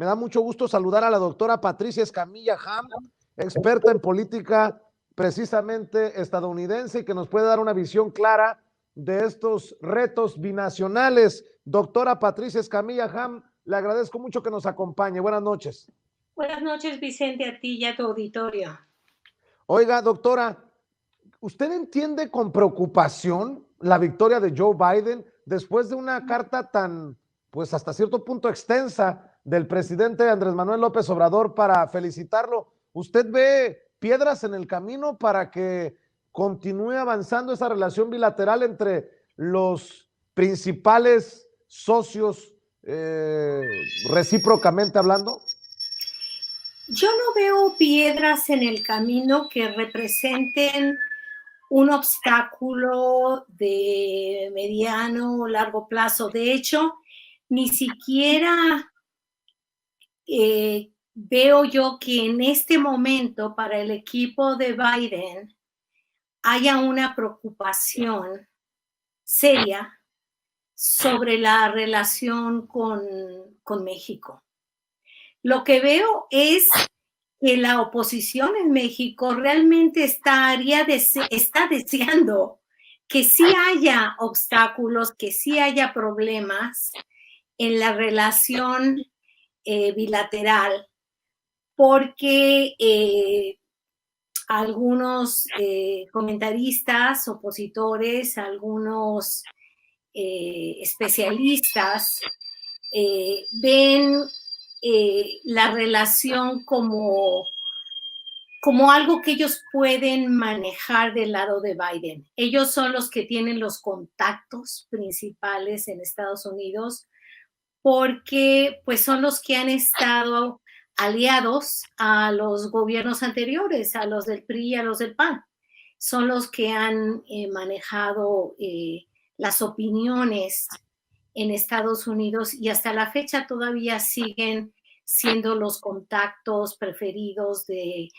Me da mucho gusto saludar a la doctora Patricia Escamilla Ham, experta en política precisamente estadounidense y que nos puede dar una visión clara de estos retos binacionales. Doctora Patricia Escamilla Ham, le agradezco mucho que nos acompañe. Buenas noches. Buenas noches, Vicente, a ti y a tu auditorio. Oiga, doctora, ¿usted entiende con preocupación la victoria de Joe Biden después de una carta tan, pues hasta cierto punto extensa del presidente Andrés Manuel López Obrador para felicitarlo? ¿Usted ve piedras en el camino para que continúe avanzando esa relación bilateral entre los principales socios recíprocamente hablando? Yo no veo piedras en el camino que representen un obstáculo de mediano o largo plazo. De hecho, ni siquiera veo yo que en este momento para el equipo de Biden haya una preocupación seria sobre la relación con México. Lo que veo es que la oposición en México realmente está deseando que sí haya obstáculos, que sí haya problemas en la relación bilateral, porque algunos comentaristas, opositores, algunos especialistas ven la relación como algo que ellos pueden manejar del lado de Biden. Ellos son los que tienen los contactos principales en Estados Unidos porque pues son los que han estado aliados a los gobiernos anteriores, a los del PRI y a los del PAN. Son los que han manejado las opiniones en Estados Unidos y hasta la fecha todavía siguen siendo los contactos preferidos de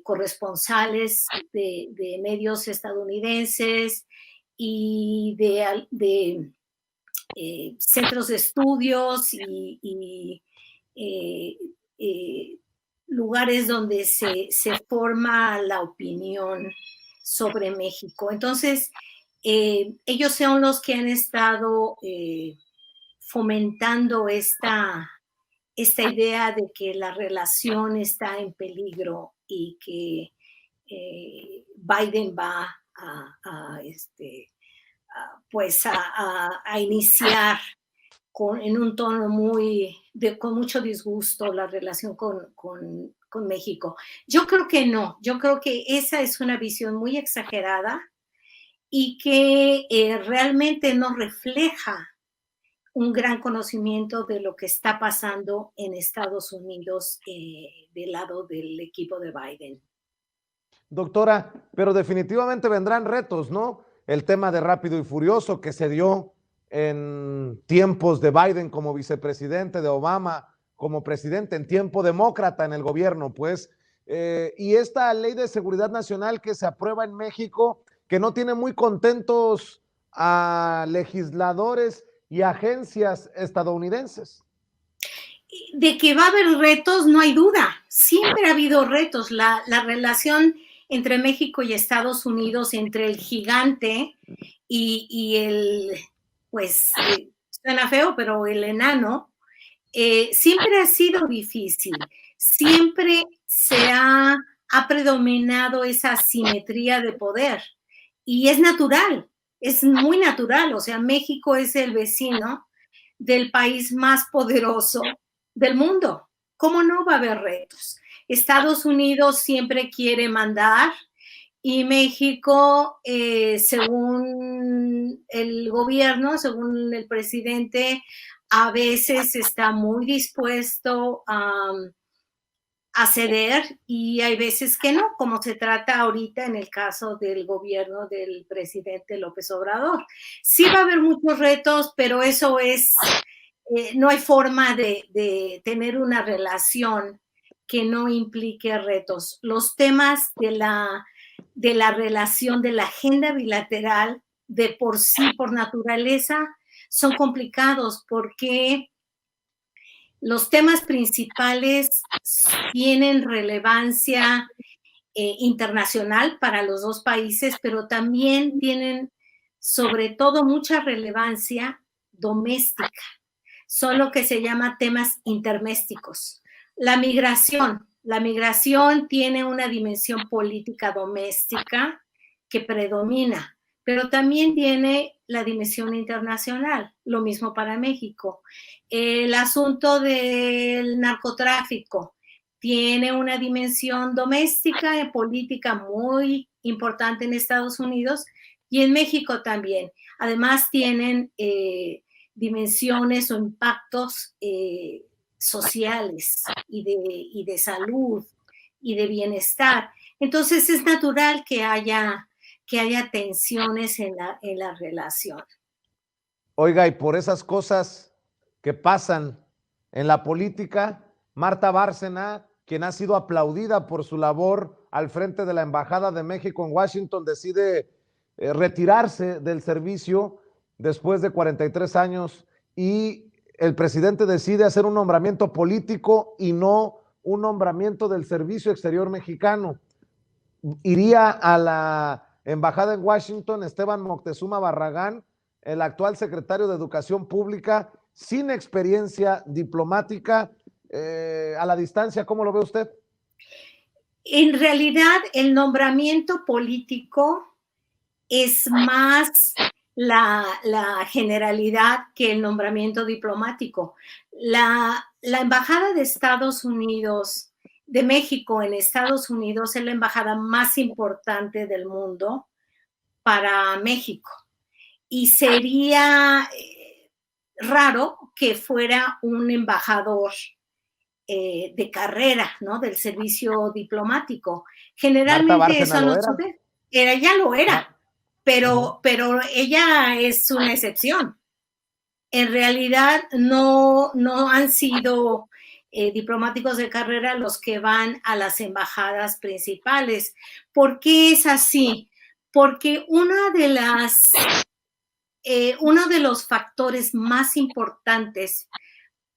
corresponsales de medios estadounidenses y de centros de estudios y lugares donde se forma la opinión sobre México. Entonces, ellos son los que han estado fomentando esta idea de que la relación está en peligro y que Biden va a iniciar en un tono con mucho disgusto la relación con México. Yo creo que no, yo creo que esa es una visión muy exagerada y que realmente no refleja un gran conocimiento de lo que está pasando en Estados Unidos del lado del equipo de Biden. Doctora, pero definitivamente vendrán retos, ¿no? El tema de Rápido y Furioso que se dio en tiempos de Biden como vicepresidente, de Obama como presidente, en tiempo demócrata en el gobierno, pues, y esta ley de seguridad nacional que se aprueba en México, que no tiene muy contentos a legisladores y agencias estadounidenses. De que va a haber retos, no hay duda. Siempre ha habido retos. La relación entre México y Estados Unidos, entre el gigante y el, pues, suena feo, pero el enano, siempre ha sido difícil. Siempre ha predominado esa asimetría de poder. Y es natural, es muy natural. O sea, México es el vecino del país más poderoso del mundo. ¿Cómo no va a haber retos? Estados Unidos siempre quiere mandar y México, según el gobierno, según el presidente, a veces está muy dispuesto a ceder y hay veces que no, como se trata ahorita en el caso del gobierno del presidente López Obrador. Sí va a haber muchos retos, pero eso es, no hay forma de tener una relación que no implique retos. Los temas de la relación, de la agenda bilateral, de por sí, por naturaleza, son complicados porque Los temas principales tienen relevancia internacional para los dos países, pero también tienen sobre todo mucha relevancia doméstica. Son lo que se llama temas intermésticos. La migración tiene una dimensión política doméstica que predomina, pero también tiene la dimensión internacional, lo mismo para México. El asunto del narcotráfico tiene una dimensión doméstica y política muy importante en Estados Unidos y en México también. Además tienen dimensiones o impactos sociales y de salud y de bienestar. Entonces es natural que haya tensiones en la relación. Oiga, y por esas cosas que pasan en la política, Marta Bárcena, quien ha sido aplaudida por su labor al frente de la Embajada de México en Washington, decide retirarse del servicio después de 43 años y el presidente decide hacer un nombramiento político y no un nombramiento del Servicio Exterior Mexicano. Iría a la embajada en Washington Esteban Moctezuma Barragán, el actual secretario de Educación Pública, sin experiencia diplomática, a la distancia. ¿Cómo lo ve usted? En realidad, el nombramiento político es más la generalidad que el nombramiento diplomático. La Embajada de Estados Unidos, de México en Estados Unidos, es la embajada más importante del mundo para México. Y sería raro que fuera un embajador de carrera, ¿no? Del servicio diplomático. Marta Generalmente Bárcena eso lo no era. sucede. Ya lo era, Uh-huh. pero ella es una excepción. En realidad no han sido diplomáticos de carrera los que van a las embajadas principales. ¿Por qué es así? Porque uno de los factores más importantes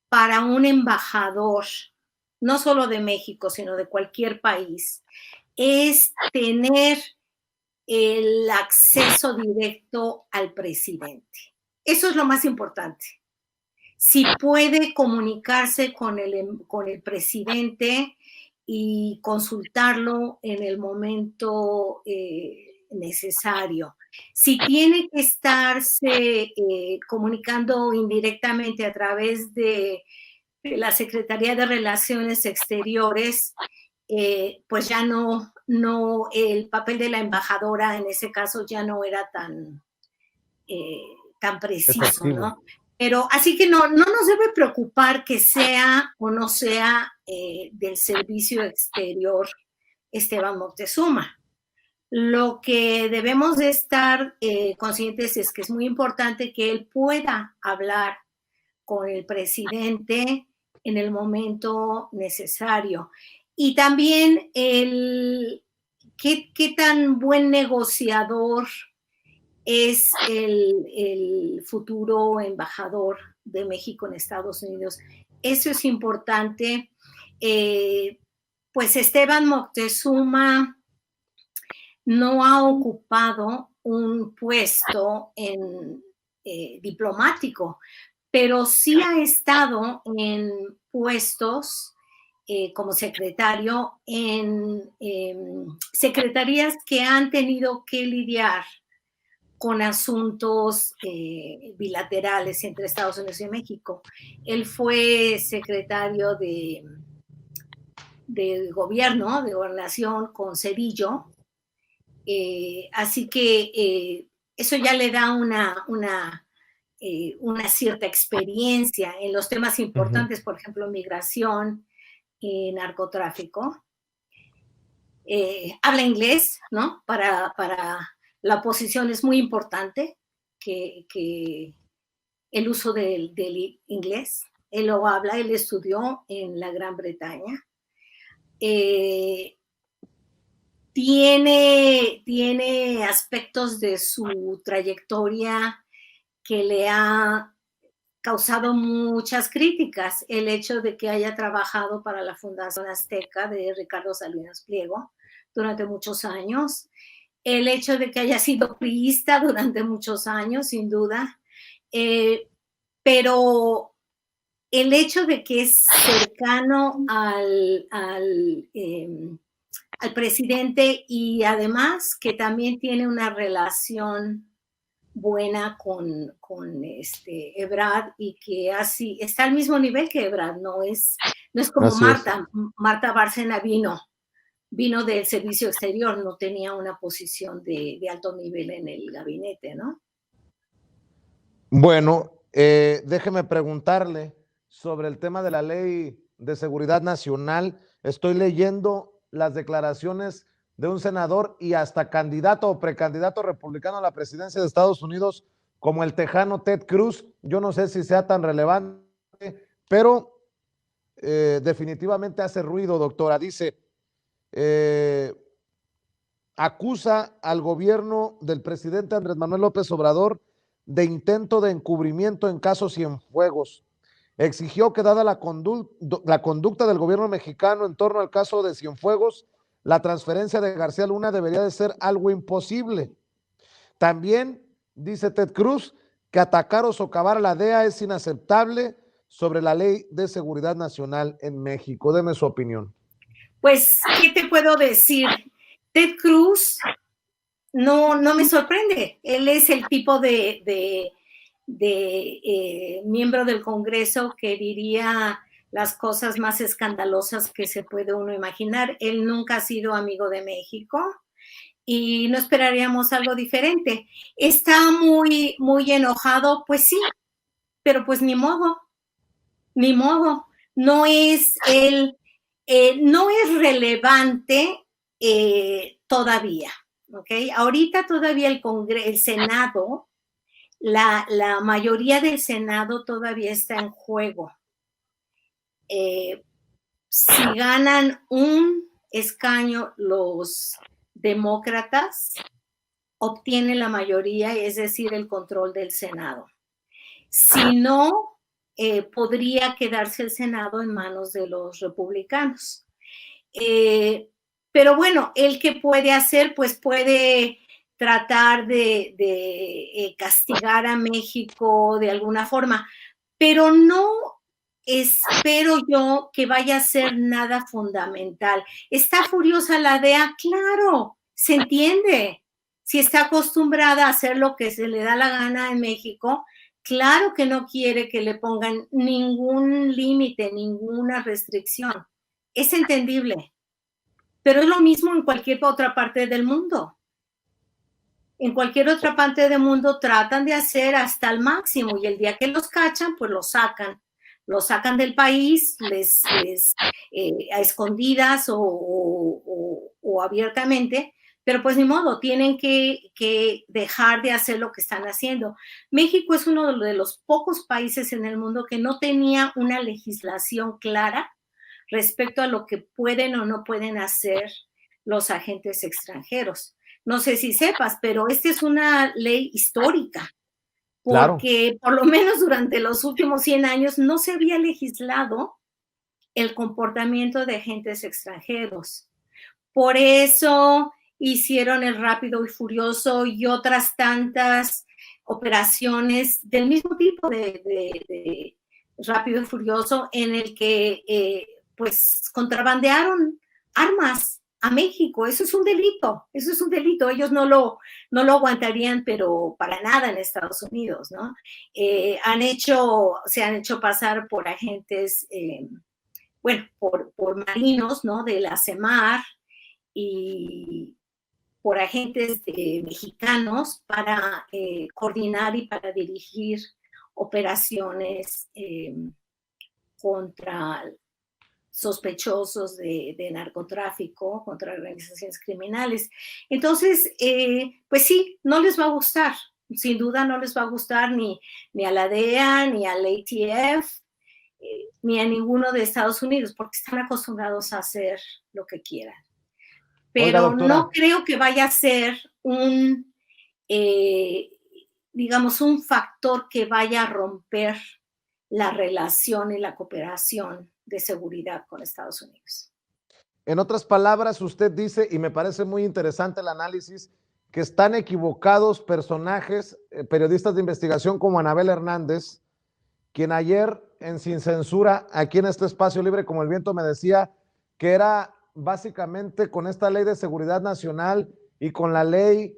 para un embajador, no solo de México, sino de cualquier país, es tener el acceso directo al presidente. Eso es lo más importante. Si puede comunicarse con el presidente y consultarlo en el momento necesario. Si tiene que estarse comunicando indirectamente a través de la Secretaría de Relaciones Exteriores, pues ya no, el papel de la embajadora en ese caso ya no era tan preciso, Efectivo. ¿no? Pero así que no nos debe preocupar que sea o no sea del servicio exterior Esteban Moctezuma. Lo que debemos de estar conscientes es que es muy importante que él pueda hablar con el presidente en el momento necesario. Y también qué tan buen negociador es el futuro embajador de México en Estados Unidos. Eso es importante. Pues Esteban Moctezuma no ha ocupado un puesto diplomático, pero sí ha estado en puestos como secretario en secretarías que han tenido que lidiar con asuntos bilaterales entre Estados Unidos y México. Él fue secretario de gobierno, de gobernación con Cedillo, así que eso ya le da una cierta experiencia en los temas importantes, Uh-huh. por ejemplo, migración y narcotráfico. Habla inglés, ¿no? Para la oposición es muy importante que el uso del inglés. Él lo habla, él estudió en la Gran Bretaña. Tiene aspectos de su trayectoria que le ha causado muchas críticas el hecho de que haya trabajado para la Fundación Azteca de Ricardo Salinas Pliego durante muchos años, el hecho de que haya sido priista durante muchos años, sin duda, pero el hecho de que es cercano al presidente y además que también tiene una relación buena con Ebrard y que así está al mismo nivel que Ebrard, no es como Marta Bárcena vino del servicio exterior, no tenía una posición de alto nivel en el gabinete, ¿no? Bueno, déjeme preguntarle sobre el tema de la Ley de Seguridad Nacional. Estoy leyendo las declaraciones de un senador y hasta candidato o precandidato republicano a la presidencia de Estados Unidos como el tejano Ted Cruz. Yo no sé si sea tan relevante, pero definitivamente hace ruido, doctora. Dice, acusa al gobierno del presidente Andrés Manuel López Obrador de intento de encubrimiento en casos Cienfuegos. Exigió que dada la conducta del gobierno mexicano en torno al caso de Cienfuegos, la transferencia de García Luna debería de ser algo imposible. También dice Ted Cruz que atacar o socavar a la DEA es inaceptable sobre la Ley de Seguridad Nacional en México. Deme su opinión. Pues, ¿qué te puedo decir? Ted Cruz no me sorprende. Él es el tipo de miembro del Congreso que diría las cosas más escandalosas que se puede uno imaginar. Él nunca ha sido amigo de México y no esperaríamos algo diferente. Está muy, muy enojado, pues sí, pero pues ni modo. No es él, no es relevante todavía, ¿ok? Ahorita todavía el Senado, la mayoría del Senado todavía está en juego. Si ganan un escaño los demócratas, obtienen la mayoría, es decir, el control del Senado. Si no, podría quedarse el Senado en manos de los republicanos. Pero bueno, ¿él qué puede hacer? Pues puede tratar de castigar a México de alguna forma, pero no espero yo que vaya a ser nada fundamental. ¿Está furiosa la DEA? Claro, se entiende. Si está acostumbrada a hacer lo que se le da la gana en México, claro que no quiere que le pongan ningún límite, ninguna restricción. Es entendible, pero es lo mismo en cualquier otra parte del mundo. En cualquier otra parte del mundo tratan de hacer hasta el máximo y el día que los cachan, pues los sacan del país, a escondidas o abiertamente, pero pues ni modo, tienen que dejar de hacer lo que están haciendo. México es uno de los pocos países en el mundo que no tenía una legislación clara respecto a lo que pueden o no pueden hacer los agentes extranjeros. No sé si sepas, pero esta es una ley histórica, porque por lo menos durante los últimos 100 años no se había legislado el comportamiento de agentes extranjeros. Por eso hicieron el Rápido y Furioso y otras tantas operaciones del mismo tipo de Rápido y Furioso en el que pues contrabandearon armas a México. Eso es un delito, ellos no lo aguantarían, pero para nada en Estados Unidos, ¿no? Se han hecho pasar por agentes, bueno, por marinos, ¿no? De la CEMAR y por agentes mexicanos para coordinar y para dirigir operaciones contra sospechosos de narcotráfico, contra organizaciones criminales. Entonces, pues sí, no les va a gustar, sin duda no les va a gustar ni a la DEA, ni al ATF, ni a ninguno de Estados Unidos, porque están acostumbrados a hacer lo que quieran. Pero oiga, no creo que vaya a ser digamos, un factor que vaya a romper la relación y la cooperación de seguridad con Estados Unidos. En otras palabras, usted dice, y me parece muy interesante el análisis, que están equivocados personajes, periodistas de investigación como Anabel Hernández, quien ayer en Sin Censura, aquí en este espacio libre como el viento, me decía que era básicamente con esta ley de seguridad nacional y con la ley,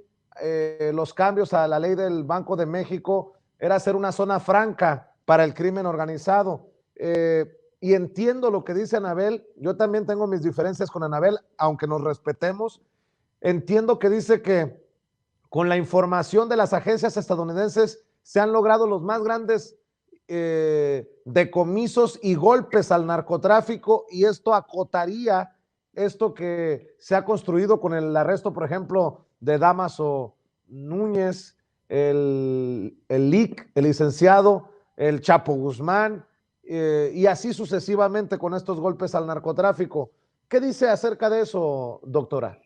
los cambios a la ley del Banco de México, era hacer una zona franca para el crimen organizado. Y entiendo lo que dice Anabel, yo también tengo mis diferencias con Anabel, aunque nos respetemos. Entiendo que dice que con la información de las agencias estadounidenses se han logrado los más grandes decomisos y golpes al narcotráfico, y esto acotaría esto que se ha construido con el arresto, por ejemplo, de Damaso Núñez, el LIC, el licenciado, el Chapo Guzmán, y así sucesivamente con estos golpes al narcotráfico. ¿Qué dice acerca de eso, doctora?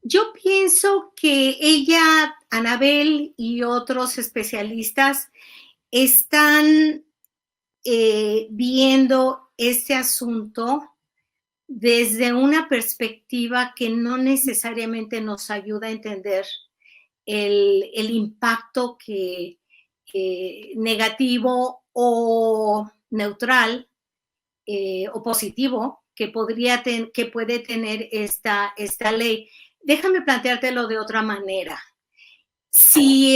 Yo pienso que ella, Anabel y otros especialistas están viendo este asunto desde una perspectiva que no necesariamente nos ayuda a entender el impacto negativo o neutral o positivo que puede tener esta ley. Déjame planteártelo de otra manera. Si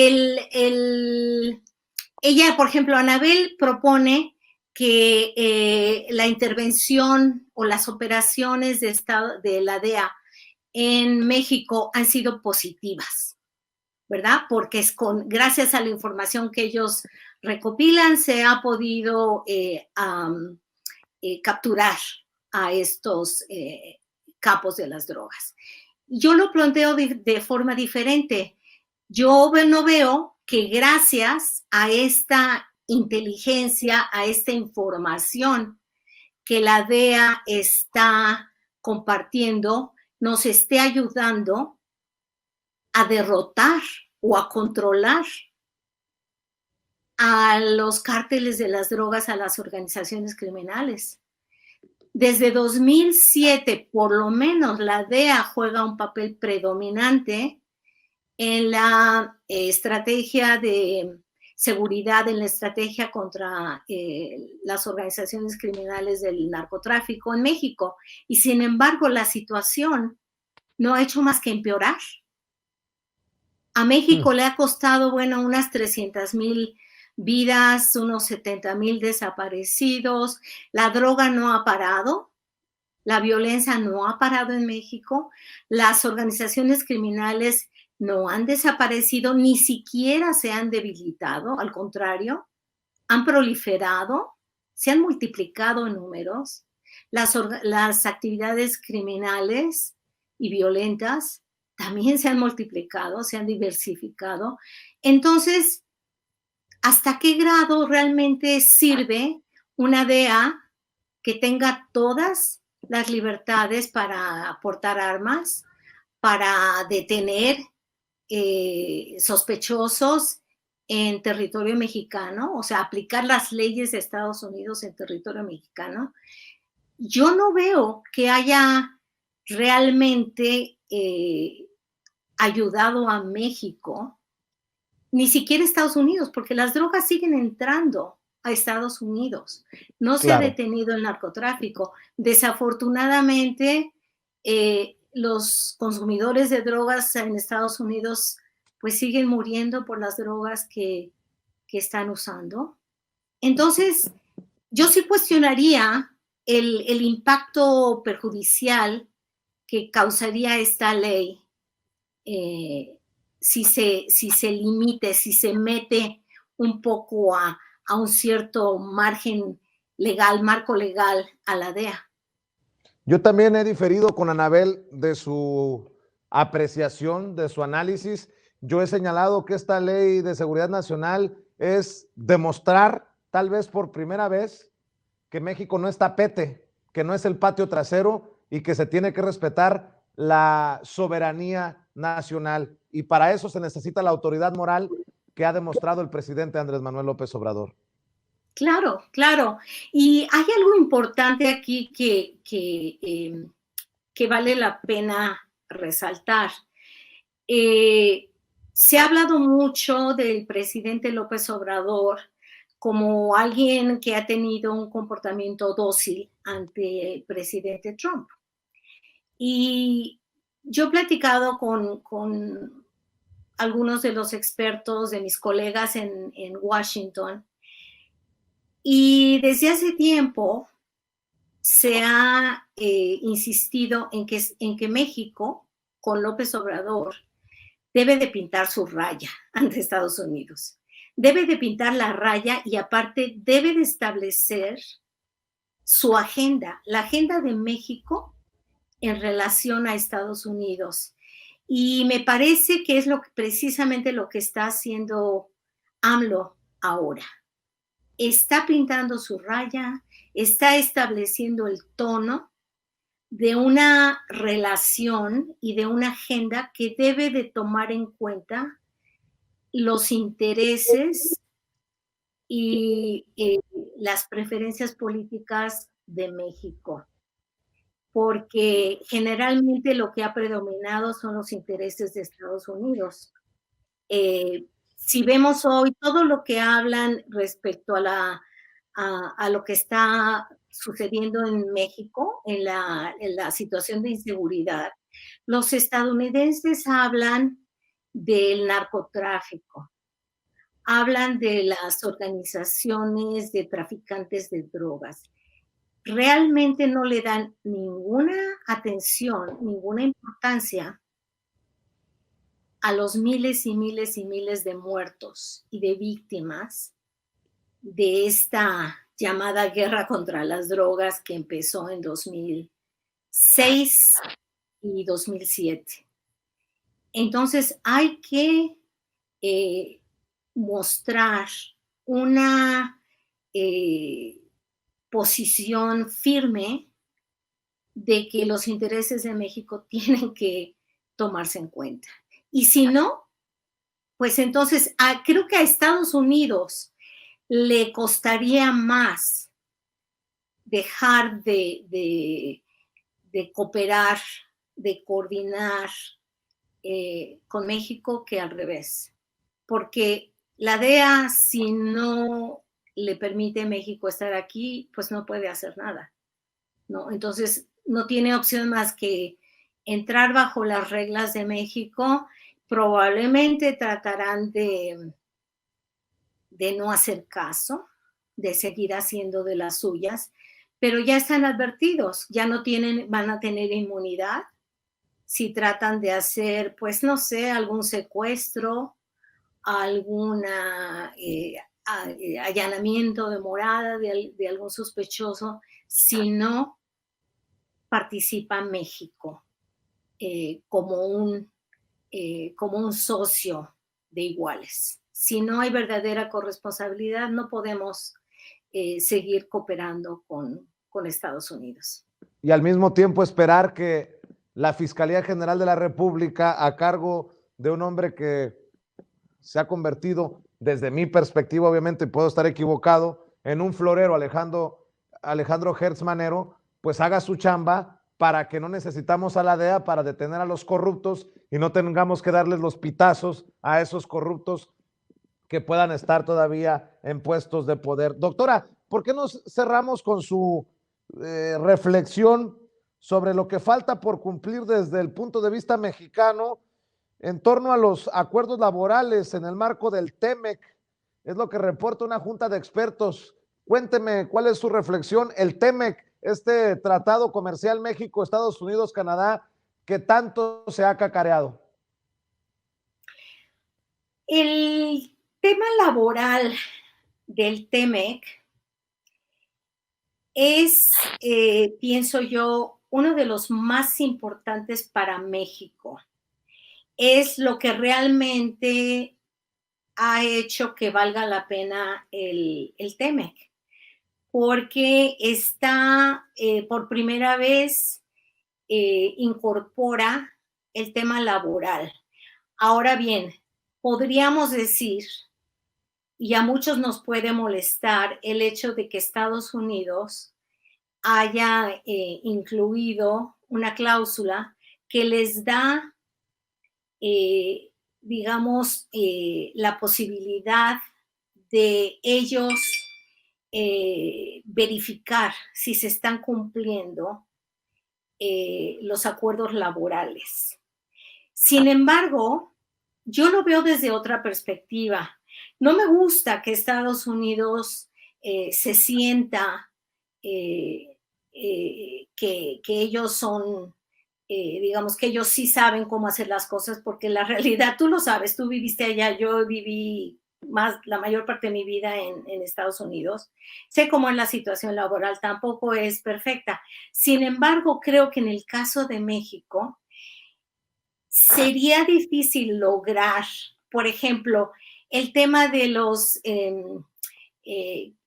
ella, por ejemplo, Anabel propone que la intervención o las operaciones de la DEA en México han sido positivas, ¿verdad? Porque gracias a la información que ellos recopilan se ha podido capturar a estos capos de las drogas. Yo lo planteo de forma diferente. Yo no veo que gracias a esta inteligencia, a esta información que la DEA está compartiendo, nos esté ayudando a derrotar o a controlar a los cárteles de las drogas, a las organizaciones criminales. Desde 2007, por lo menos, la DEA juega un papel predominante en la estrategia de seguridad, en la estrategia contra las organizaciones criminales del narcotráfico en México. Y sin embargo, la situación no ha hecho más que empeorar. A México le ha costado, bueno, unas 300,000 vidas, unos 70,000 desaparecidos. La droga no ha parado. La violencia no ha parado en México. Las organizaciones criminales no han desaparecido, ni siquiera se han debilitado, al contrario, han proliferado, se han multiplicado en números. Las actividades criminales y violentas también se han multiplicado, se han diversificado. Entonces, ¿hasta qué grado realmente sirve una DEA que tenga todas las libertades para portar armas, para detener sospechosos en territorio mexicano, o sea, aplicar las leyes de Estados Unidos en territorio mexicano? Yo no veo que haya realmente ayudado a México, ni siquiera Estados Unidos, porque las drogas siguen entrando a Estados Unidos. No se ha detenido el narcotráfico. Desafortunadamente, los consumidores de drogas en Estados Unidos pues siguen muriendo por las drogas que están usando. Entonces, yo sí cuestionaría el impacto perjudicial que causaría esta ley si se limite, si se mete un poco a un cierto margen legal, marco legal a la DEA. Yo también he diferido con Anabel de su apreciación, de su análisis. Yo he señalado que esta ley de seguridad nacional es demostrar, tal vez por primera vez, que México no es tapete, que no es el patio trasero y que se tiene que respetar la soberanía nacional. Y para eso se necesita la autoridad moral que ha demostrado el presidente Andrés Manuel López Obrador. Claro, claro. Y hay algo importante aquí que vale la pena resaltar. Eh, Se ha hablado mucho del presidente López Obrador como alguien que ha tenido un comportamiento dócil ante el presidente Trump. Y yo he platicado con algunos de los expertos, de mis colegas en Washington, y desde hace tiempo se ha insistido en que México, con López Obrador, debe de pintar su raya ante Estados Unidos. Debe de pintar la raya y aparte debe de establecer su agenda, la agenda de México en relación a Estados Unidos. Y me parece que es precisamente lo que está haciendo AMLO ahora. Está pintando su raya, está estableciendo el tono de una relación y de una agenda que debe de tomar en cuenta los intereses y las preferencias políticas de México, porque generalmente lo que ha predominado son los intereses de Estados Unidos. Si vemos hoy todo lo que hablan respecto a lo que está sucediendo en México, en la situación de inseguridad, los estadounidenses hablan del narcotráfico, hablan de las organizaciones de traficantes de drogas. Realmente no le dan ninguna atención, ninguna importancia a los miles y miles y miles de muertos y de víctimas de esta llamada guerra contra las drogas que empezó en 2006 y 2007. Entonces hay que mostrar una posición firme de que los intereses de México tienen que tomarse en cuenta. Y si no, pues entonces creo que a Estados Unidos le costaría más dejar de cooperar, de coordinar con México que al revés. Porque la DEA, si no le permite a México estar aquí, pues no puede hacer nada, ¿no? Entonces, no tiene opción más que entrar bajo las reglas de México. Probablemente tratarán de no hacer caso, de seguir haciendo de las suyas, pero ya están advertidos, ya no van a tener inmunidad si tratan de hacer, pues no sé, algún secuestro, alguna allanamiento de morada de algún sospechoso, si no participa México como un socio de iguales. Si no hay verdadera corresponsabilidad, no podemos seguir cooperando con Estados Unidos. Y al mismo tiempo esperar que la Fiscalía General de la República, a cargo de un hombre que se ha convertido, desde mi perspectiva, obviamente puedo estar equivocado, en un florero, Alejandro Gertz Manero, pues haga su chamba para que no necesitamos a la DEA para detener a los corruptos y no tengamos que darles los pitazos a esos corruptos que puedan estar todavía en puestos de poder. Doctora, ¿por qué no cerramos con su reflexión sobre lo que falta por cumplir desde el punto de vista mexicano en torno a los acuerdos laborales en el marco del TEMEC? Es lo que reporta una junta de expertos. Cuénteme cuál es su reflexión. El TEMEC, este tratado comercial México, Estados Unidos, Canadá, que tanto se ha cacareado. El tema laboral del TEMEC es, pienso yo, uno de los más importantes para México. Es lo que realmente ha hecho que valga la pena el TEMEC, porque está por primera vez incorpora el tema laboral. Ahora bien, podríamos decir y a muchos nos puede molestar el hecho de que Estados Unidos haya incluido una cláusula que les da, digamos, la posibilidad de ellos verificar si se están cumpliendo los acuerdos laborales. Sin embargo, yo lo veo desde otra perspectiva. No me gusta que Estados Unidos se sienta que ellos son, digamos, que ellos sí saben cómo hacer las cosas, porque la realidad, tú lo sabes, tú viviste allá, yo viví la mayor parte de mi vida en Estados Unidos. Sé cómo es la situación laboral, tampoco es perfecta. Sin embargo, creo que en el caso de México, sería difícil lograr, por ejemplo, el tema de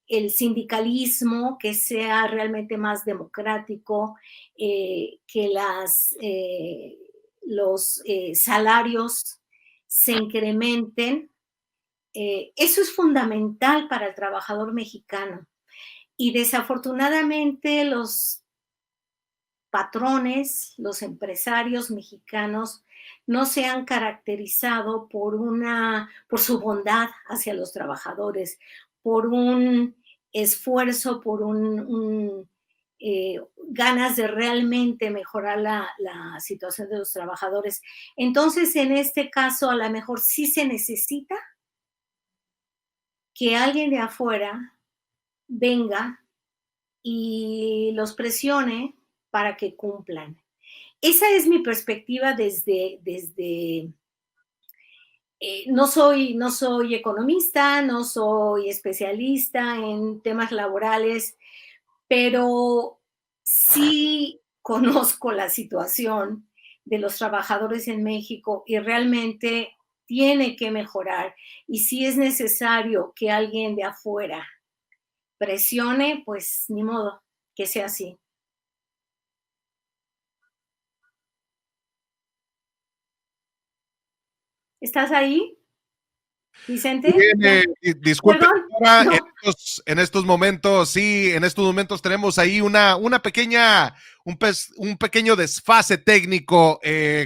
el sindicalismo, que sea realmente más democrático, que los salarios se incrementen. Eso es fundamental para el trabajador mexicano. Y desafortunadamente los patrones, los empresarios mexicanos no se han caracterizado por su bondad hacia los trabajadores, por un esfuerzo, por ganas de realmente mejorar la situación de los trabajadores. Entonces, en este caso, a lo mejor sí se necesita que alguien de afuera venga y los presione para que cumplan. Esa es mi perspectiva no soy economista, no soy especialista en temas laborales, pero sí conozco la situación de los trabajadores en México y realmente tiene que mejorar. Y si es necesario que alguien de afuera presione, pues ni modo, que sea así. ¿Estás ahí, Vicente? Bien, disculpe, Perdón. doctora, No. en estos momentos, sí, en estos momentos tenemos ahí una pequeña, un pequeño desfase técnico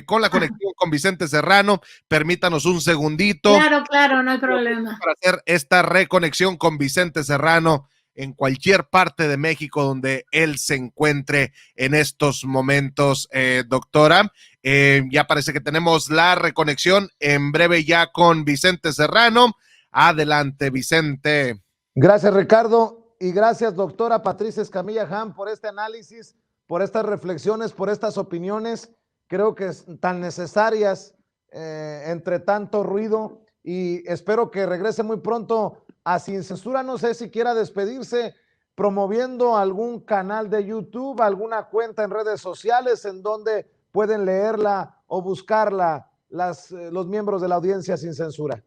con la conexión con Vicente Serrano. Permítanos un segundito. Claro, no hay problema. Para hacer esta reconexión con Vicente Serrano en cualquier parte de México donde él se encuentre en estos momentos, doctora. Ya parece que tenemos la reconexión en breve ya con Vicente Serrano. Adelante, Vicente. Gracias, Ricardo, y gracias, doctora Patricia Escamilla Han, por este análisis, por estas reflexiones, por estas opiniones. Creo que es tan necesarias entre tanto ruido, y espero que regrese muy pronto a Sin Censura. No sé si quiera despedirse promoviendo algún canal de YouTube, alguna cuenta en redes sociales en donde pueden leerla o buscarla los miembros de la audiencia Sin Censura.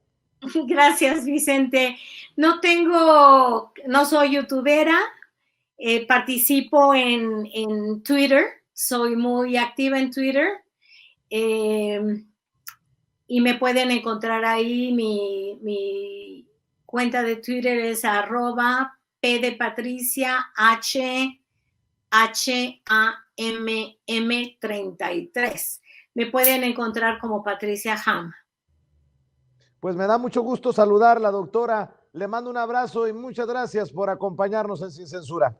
Gracias, Vicente. No soy youtubera, participo en Twitter, soy muy activa en Twitter, y me pueden encontrar ahí. Mi cuenta de Twitter es @P de Patricia HAMM33. Me pueden encontrar como Patricia Ham. Pues me da mucho gusto saludarla, doctora. Le mando un abrazo y muchas gracias por acompañarnos en Sin Censura.